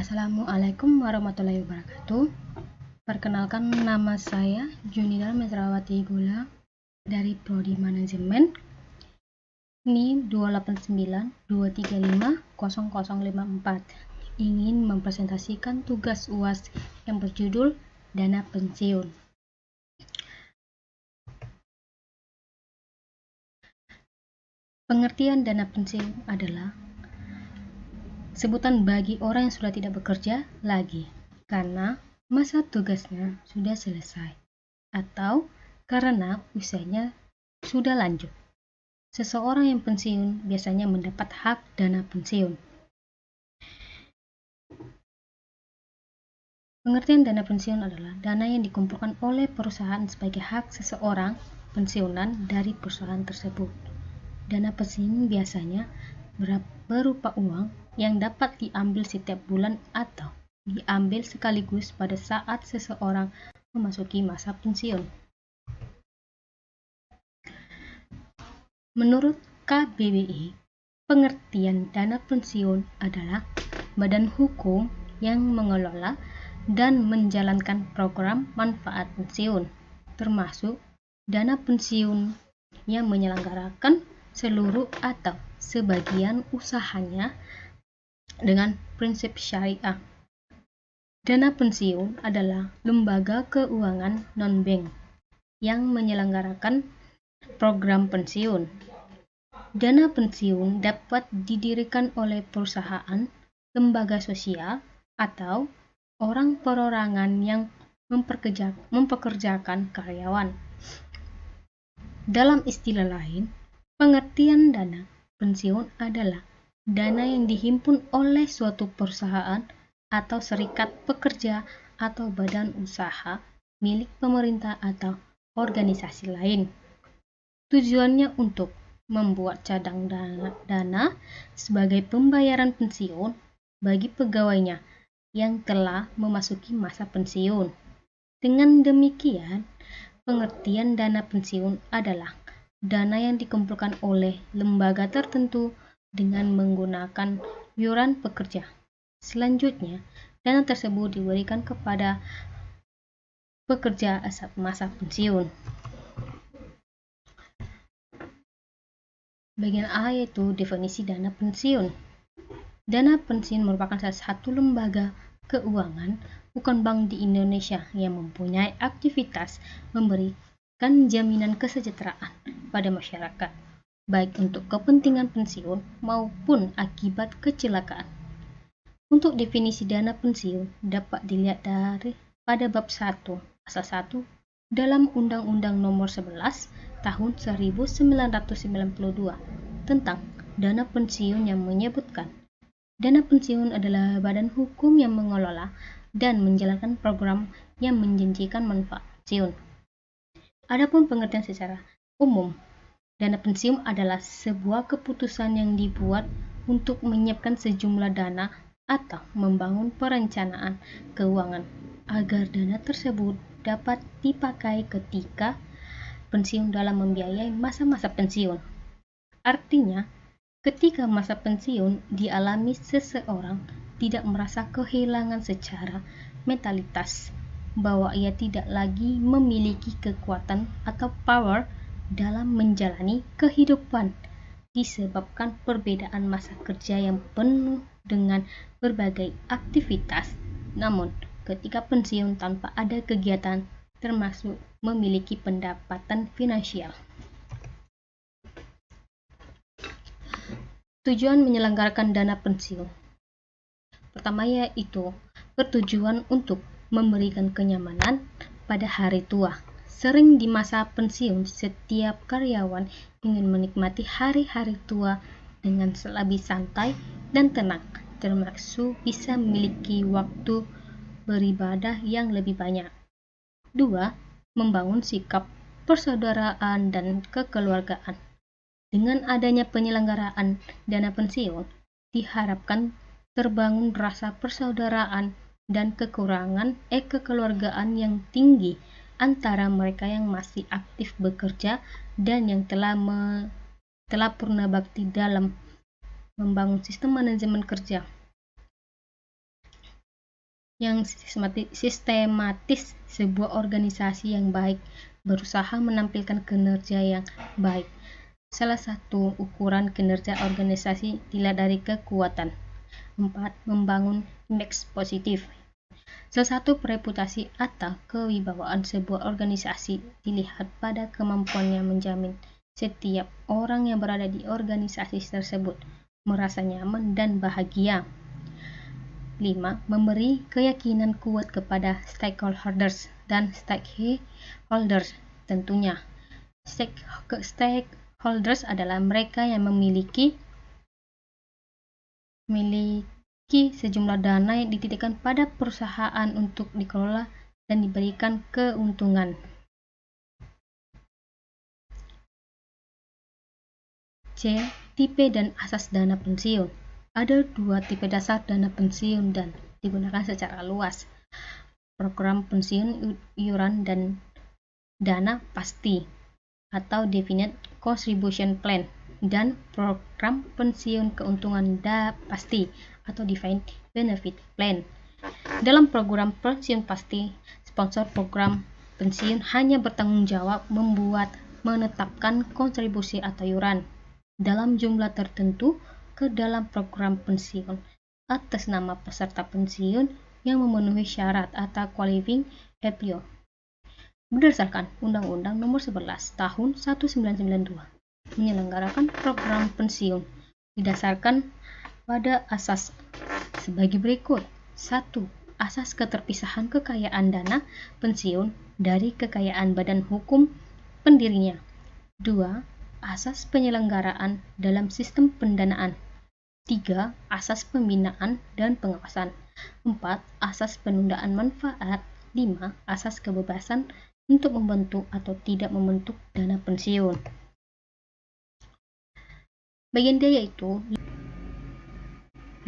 Assalamualaikum warahmatullahi wabarakatuh. Perkenalkan, nama saya Junida Mesrawati Gula dari Prodi Manajemen. NIM 28923500054. Ingin mempresentasikan tugas UAS yang berjudul Dana Pensiun. Pengertian dana pensiun adalah sebutan bagi orang yang sudah tidak bekerja lagi karena masa tugasnya sudah selesai atau karena usianya sudah lanjut. Seseorang yang pensiun biasanya mendapat hak dana pensiun. Pengertian dana pensiun adalah dana yang dikumpulkan oleh perusahaan sebagai hak seseorang pensiunan dari perusahaan tersebut. Dana pensiun biasanya berupa uang yang dapat diambil setiap bulan atau diambil sekaligus pada saat seseorang memasuki masa pensiun. Menurut KBBI, pengertian dana pensiun adalah badan hukum yang mengelola dan menjalankan program manfaat pensiun, termasuk dana pensiun yang menyelenggarakan seluruh atau sebagian usahanya dengan prinsip syariah. Dana pensiun adalah lembaga keuangan non-bank yang menyelenggarakan program pensiun. Dana pensiun dapat didirikan oleh perusahaan, lembaga sosial, atau orang perorangan yang mempekerjakan karyawan. Dalam istilah lain, pengertian dana pensiun adalah dana yang dihimpun oleh suatu perusahaan atau serikat pekerja atau badan usaha milik pemerintah atau organisasi lain. Tujuannya untuk membuat cadang dana sebagai pembayaran pensiun bagi pegawainya yang telah memasuki masa pensiun. Dengan demikian, pengertian dana pensiun adalah dana yang dikumpulkan oleh lembaga tertentu dengan menggunakan iuran pekerja. Selanjutnya, dana tersebut diberikan kepada pekerja saat masa pensiun. Bagian A yaitu definisi dana pensiun. Dana pensiun merupakan salah satu lembaga keuangan bukan bank di Indonesia yang mempunyai aktivitas memberikan jaminan kesejahteraan pada masyarakat, baik untuk kepentingan pensiun maupun akibat kecelakaan. Untuk definisi dana pensiun dapat dilihat pada bab 1, pasal 1 dalam Undang-Undang Nomor 11 Tahun 1992 tentang dana pensiun yang menyebutkan dana pensiun adalah badan hukum yang mengelola dan menjalankan program yang menjanjikan manfaat pensiun. Adapun pengertian secara umum, dana pensiun adalah sebuah keputusan yang dibuat untuk menyiapkan sejumlah dana atau membangun perencanaan keuangan agar dana tersebut dapat dipakai ketika pensiun dalam membiayai masa-masa pensiun. Artinya, ketika masa pensiun dialami seseorang tidak merasa kehilangan secara mentalitas bahwa ia tidak lagi memiliki kekuatan atau power dalam menjalani kehidupan disebabkan perbedaan masa kerja yang penuh dengan berbagai aktivitas. Namun, ketika pensiun tanpa ada kegiatan termasuk memiliki pendapatan finansial. Tujuan menyelenggarakan dana pensiun. Pertama yaitu bertujuan untuk memberikan kenyamanan pada hari tua. Sering di masa pensiun, setiap karyawan ingin menikmati hari-hari tua dengan lebih santai dan tenang, termasuk bisa memiliki waktu beribadah yang lebih banyak. 2. Membangun sikap persaudaraan dan kekeluargaan. Dengan adanya penyelenggaraan dana pensiun, diharapkan terbangun rasa persaudaraan dan kekeluargaan yang tinggi antara mereka yang masih aktif bekerja dan yang telah purna bakti dalam membangun sistem manajemen kerja. yang sistematis. Sebuah organisasi yang baik berusaha menampilkan kinerja yang baik. Salah satu ukuran kinerja organisasi dilihat dari kekuatan. 4. Membangun image positif. Salah satu reputasi atau kewibawaan sebuah organisasi dilihat pada kemampuannya menjamin setiap orang yang berada di organisasi tersebut merasa nyaman dan bahagia. 5. Memberi keyakinan kuat kepada stakeholders dan stakeholders. Tentunya, stakeholders adalah mereka yang memiliki sejumlah dana yang dititipkan pada perusahaan untuk dikelola dan diberikan keuntungan. C. Tipe dan asas dana pensiun. Ada 2 tipe dasar dana pensiun dan digunakan secara luas. Program pensiun iuran dan dana pasti atau definite contribution plan, dan program pensiun keuntungan pasti atau defined benefit plan. Dalam program pensiun pasti, sponsor program pensiun hanya bertanggung jawab menetapkan kontribusi atau iuran dalam jumlah tertentu ke dalam program pensiun atas nama peserta pensiun yang memenuhi syarat atau qualifying appeal. Berdasarkan Undang-Undang Nomor 11 Tahun 1992, menyelenggarakan program pensiun didasarkan pada asas sebagai berikut. 1. Asas keterpisahan kekayaan dana pensiun dari kekayaan badan hukum pendirinya. 2. Asas penyelenggaraan dalam sistem pendanaan. 3. Asas pembinaan dan pengawasan. 4. Asas penundaan manfaat. 5. Asas kebebasan untuk membentuk atau tidak membentuk dana pensiun. Bagian D yaitu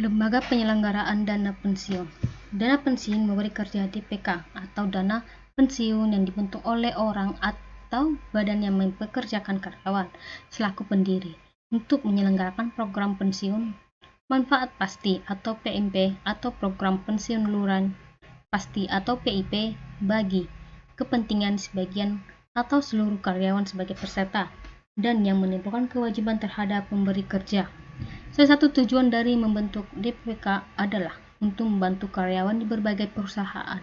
lembaga penyelenggaraan dana pensiun. Dana pensiun memberi kerja DPK atau dana pensiun yang dibentuk oleh orang atau badan yang mempekerjakan karyawan selaku pendiri untuk menyelenggarakan program pensiun manfaat pasti atau PMP atau program pensiun iuran pasti atau PIP bagi kepentingan sebagian atau seluruh karyawan sebagai peserta, dan yang menimbulkan kewajiban terhadap pemberi kerja. Salah satu tujuan dari membentuk DPK adalah untuk membantu karyawan di berbagai perusahaan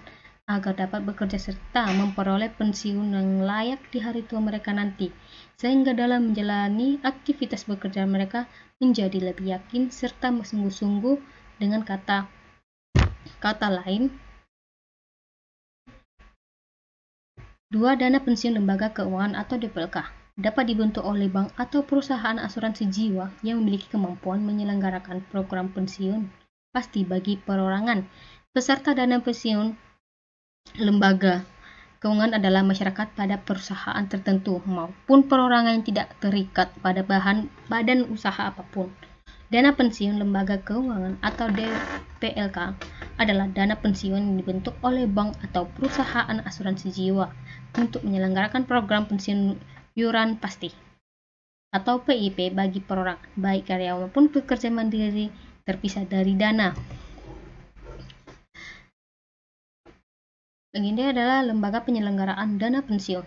agar dapat bekerja serta memperoleh pensiun yang layak di hari tua mereka nanti, sehingga dalam menjalani aktivitas bekerja mereka menjadi lebih yakin serta sungguh-sungguh. Dengan kata lain, 2. Dana pensiun lembaga keuangan atau DPLK dapat dibentuk oleh bank atau perusahaan asuransi jiwa yang memiliki kemampuan menyelenggarakan program pensiun pasti bagi perorangan. Peserta dana pensiun lembaga keuangan adalah masyarakat pada perusahaan tertentu maupun perorangan yang tidak terikat pada badan usaha apapun. Dana pensiun lembaga keuangan atau DPLK adalah dana pensiun yang dibentuk oleh bank atau perusahaan asuransi jiwa untuk menyelenggarakan program pensiun iuran pasti atau PIP bagi perorangan, baik karyawan maupun pekerja mandiri terpisah dari dana. Ini adalah lembaga penyelenggaraan dana pensiun.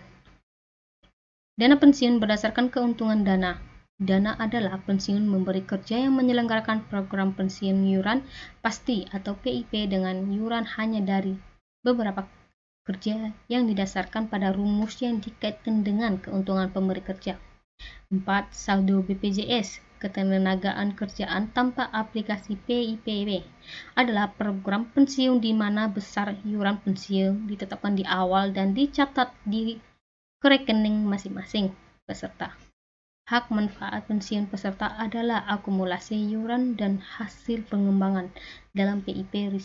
Dana pensiun berdasarkan keuntungan dana. Dana adalah pensiun memberi kerja yang menyelenggarakan program pensiun iuran pasti atau PIP dengan iuran hanya dari beberapa kerja yang didasarkan pada rumus yang dikaitkan dengan keuntungan pemberi kerja. 4. Saldo BPJS ketenagaan kerjaan tanpa aplikasi PIPB adalah program pensiun di mana besar iuran pensiun ditetapkan di awal dan dicatat di rekening masing-masing peserta. Hak manfaat pensiun peserta adalah akumulasi iuran dan hasil pengembangan dalam PIP.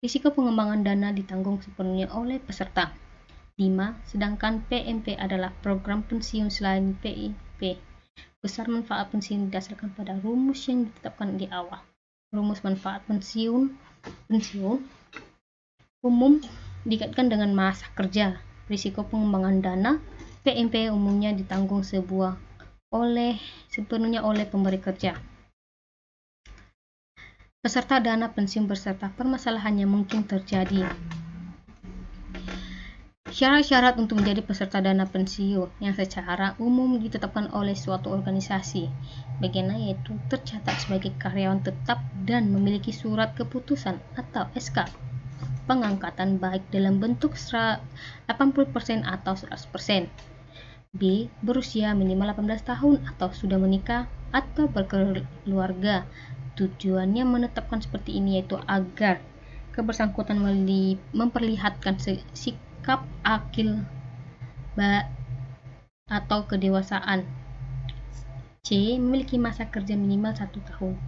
Risiko pengembangan dana ditanggung sepenuhnya oleh peserta. 5. Sedangkan PMP adalah program pensiun selain PIP. Besar manfaat pensiun didasarkan pada rumus yang ditetapkan di awal. Rumus manfaat pensiun umum dikaitkan dengan masa kerja. Risiko pengembangan dana PMP umumnya ditanggung sepenuhnya oleh pemberi kerja. peserta dana pensiun beserta permasalahan yang mungkin terjadi. Syarat-syarat untuk menjadi peserta dana pensiun yang secara umum ditetapkan oleh suatu organisasi, bagiannya yaitu tercatat sebagai karyawan tetap dan memiliki surat keputusan atau SK pengangkatan baik dalam bentuk 80% atau 100%. B. Berusia minimal 18 tahun atau sudah menikah atau berkeluarga. Tujuannya menetapkan seperti ini yaitu agar kebersangkutan memperlihatkan sikap akil atau kedewasaan. C. Memiliki masa kerja minimal 1 tahun.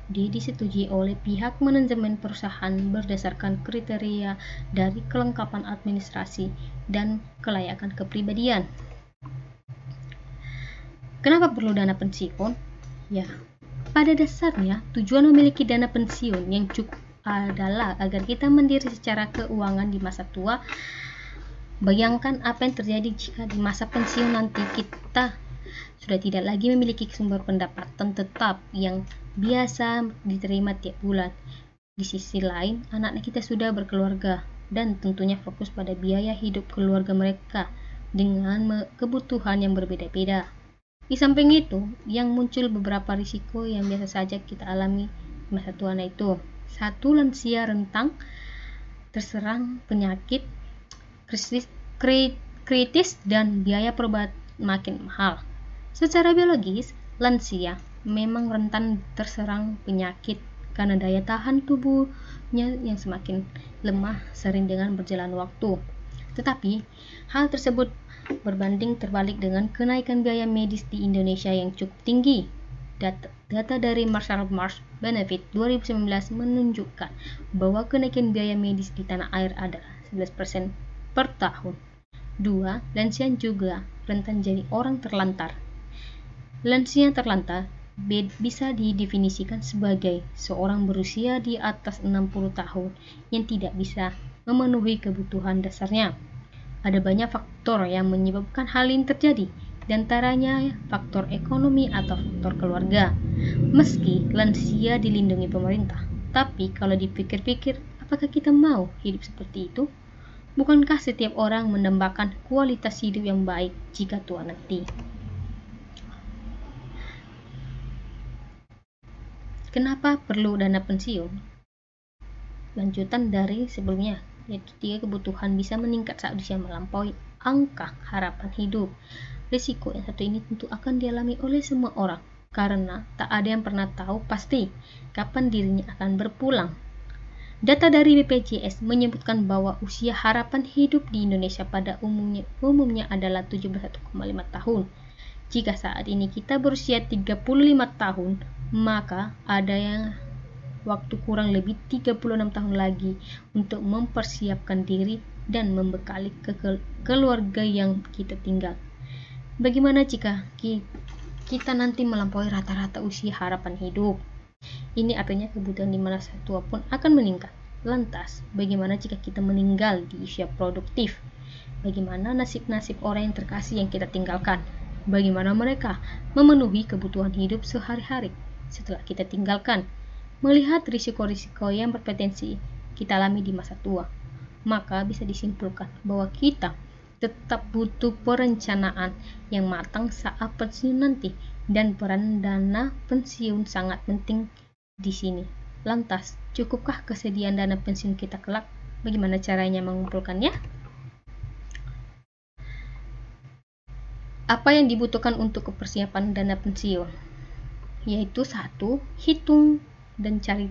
D. Disetujui oleh pihak manajemen perusahaan berdasarkan kriteria dari kelengkapan administrasi dan kelayakan kepribadian. Kenapa perlu dana pensiun? Ya, pada dasarnya tujuan memiliki dana pensiun yang cukup adalah agar kita mandiri secara keuangan di masa tua. Bayangkan apa yang terjadi jika di masa pensiun nanti kita sudah tidak lagi memiliki sumber pendapatan tetap yang biasa diterima tiap bulan. Di sisi lain, anak-anak kita sudah berkeluarga dan tentunya fokus pada biaya hidup keluarga mereka dengan kebutuhan yang berbeda-beda. Di samping itu, yang muncul beberapa risiko yang biasa saja kita alami di masa tua itu. 1. Lansia rentang terserang penyakit kritis dan biaya perobat makin mahal. Secara biologis, lansia memang rentan terserang penyakit karena daya tahan tubuhnya yang semakin lemah sering dengan berjalan waktu. Tetapi, hal tersebut berbanding terbalik dengan kenaikan biaya medis di Indonesia yang cukup tinggi. Data dari Marshall Marsh Benefit 2019 menunjukkan bahwa kenaikan biaya medis di tanah air adalah 11% per tahun. 2. Lansia juga rentan jadi orang terlantar. Lansia terlantar bisa didefinisikan sebagai seorang berusia di atas 60 tahun yang tidak bisa memenuhi kebutuhan dasarnya. Ada banyak faktor yang menyebabkan hal ini terjadi, di antaranya faktor ekonomi atau faktor keluarga. Meski lansia dilindungi pemerintah, tapi kalau dipikir-pikir, apakah kita mau hidup seperti itu? Bukankah setiap orang mendambakan kualitas hidup yang baik jika tua nanti? Kenapa perlu dana pensiun? Lanjutan dari sebelumnya, yaitu 3 kebutuhan bisa meningkat saat usia melampaui angka harapan hidup. Risiko yang satu ini tentu akan dialami oleh semua orang, karena tak ada yang pernah tahu pasti kapan dirinya akan berpulang. Data dari BPJS menyebutkan bahwa usia harapan hidup di Indonesia pada umumnya adalah 71,5 tahun. Jika saat ini kita berusia 35 tahun, maka ada yang waktu kurang lebih 36 tahun lagi untuk mempersiapkan diri dan membekali keluarga yang kita tinggal. Bagaimana jika kita nanti melampaui rata-rata usia harapan hidup? Ini artinya kebutuhan di masa tua pun akan meningkat. Lantas, bagaimana jika kita meninggal di usia produktif? Bagaimana nasib-nasib orang yang terkasih yang kita tinggalkan? Bagaimana mereka memenuhi kebutuhan hidup sehari-hari setelah kita tinggalkan? Melihat risiko-risiko yang berpotensi kita alami di masa tua, maka bisa disimpulkan bahwa kita tetap butuh perencanaan yang matang saat pensiun nanti, dan peran dana pensiun sangat penting di sini. Lantas, cukupkah kesediaan dana pensiun kita kelak? Bagaimana caranya mengumpulkannya? Apa yang dibutuhkan untuk kepersiapan dana pensiun? Yaitu 1. Hitung dan cari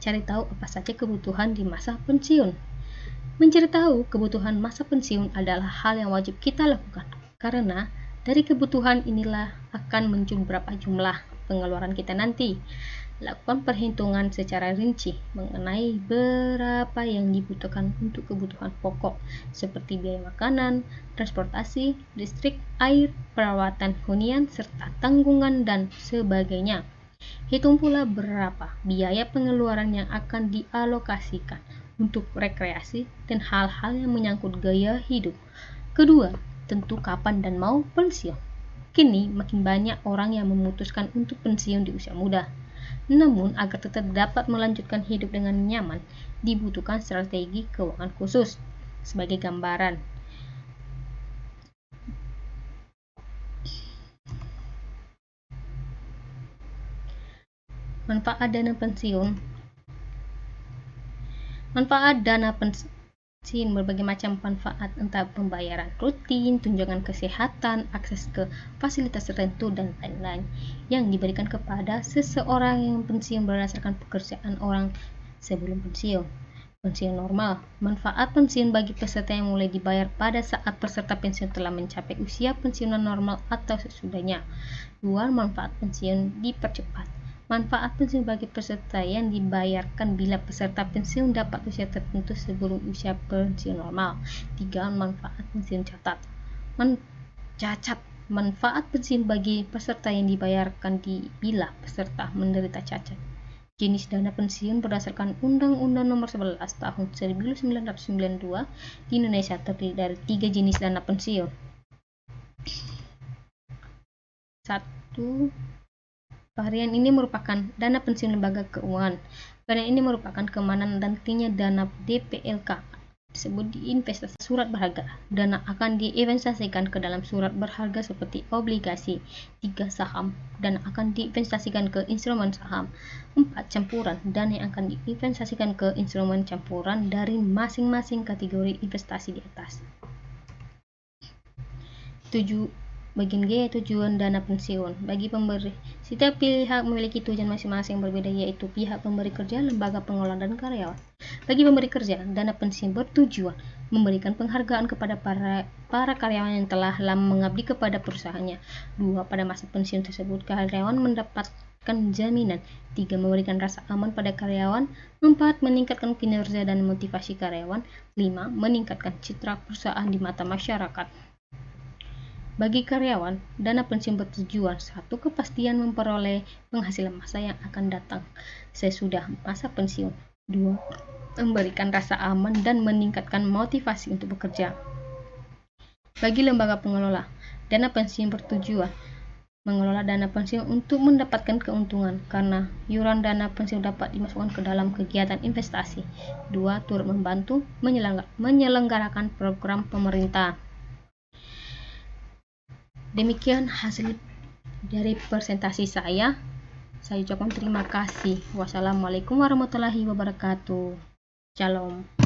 tahu apa saja kebutuhan di masa pensiun. Mencari tahu kebutuhan masa pensiun adalah hal yang wajib kita lakukan, karena dari kebutuhan inilah akan muncul berapa jumlah pengeluaran kita nanti. Lakukan perhitungan secara rinci mengenai berapa yang dibutuhkan untuk kebutuhan pokok seperti biaya makanan, transportasi, listrik, air, perawatan hunian, serta tanggungan dan sebagainya. Hitung pula berapa biaya pengeluaran yang akan dialokasikan untuk rekreasi dan hal-hal yang menyangkut gaya hidup. Kedua, tentu kapan dan mau pensiun. Kini makin banyak orang yang memutuskan untuk pensiun di usia muda. Namun, agar tetap dapat melanjutkan hidup dengan nyaman, dibutuhkan strategi keuangan khusus. Sebagai gambaran, manfaat dana pensiun. Manfaat dana pensiun berbagai macam manfaat, entah pembayaran rutin, tunjangan kesehatan, akses ke fasilitas tertentu, dan lain-lain yang diberikan kepada seseorang yang pensiun berdasarkan pekerjaan orang sebelum pensiun. Pensiun normal. Manfaat pensiun bagi peserta yang mulai dibayar pada saat peserta pensiun telah mencapai usia pensiunan normal atau sesudahnya. 2. Manfaat pensiun dipercepat. Manfaat pensiun bagi peserta yang dibayarkan bila peserta pensiun dapat usia tertentu sebelum usia pensiun normal. 3. Manfaat pensiun cacat. Manfaat pensiun bagi peserta yang dibayarkan bila peserta menderita cacat. Jenis dana pensiun berdasarkan Undang-Undang Nomor 11 Tahun 1992 di Indonesia terdiri dari 3 jenis dana pensiun. 1. Varian ini merupakan dana pensiun lembaga keuangan. Varian ini merupakan keamanan dan nantinya dana DPLK disebut investasi surat berharga. Dana akan diinvestasikan ke dalam surat berharga seperti obligasi. 3. Saham. Dana akan diinvestasikan ke instrumen saham. 4. Campuran. Dana yang akan diinvestasikan ke instrumen campuran dari masing-masing kategori investasi di atas. 7. Bagian G, tujuan dana pensiun. Bagi pemberi, setiap pihak memiliki tujuan masing-masing yang berbeda, yaitu pihak pemberi kerja, lembaga pengelola, dan karyawan. Bagi pemberi kerja, dana pensiun bertujuan memberikan penghargaan kepada para karyawan yang telah lama mengabdi kepada perusahaannya. 2. Pada masa pensiun tersebut, karyawan mendapatkan jaminan. 3. Memberikan rasa aman pada karyawan. 4. Meningkatkan kinerja dan motivasi karyawan. 5. Meningkatkan citra perusahaan di mata masyarakat. Bagi karyawan, dana pensiun bertujuan 1. Kepastian memperoleh penghasilan masa yang akan datang sesudah masa pensiun. 2. Memberikan rasa aman dan meningkatkan motivasi untuk bekerja. Bagi lembaga pengelola, dana pensiun bertujuan mengelola dana pensiun untuk mendapatkan keuntungan karena iuran dana pensiun dapat dimasukkan ke dalam kegiatan investasi. 2. Turut membantu menyelenggarakan program pemerintah. Demikian hasil dari presentasi saya. Saya ucapkan terima kasih. Wassalamualaikum warahmatullahi wabarakatuh. Shalom.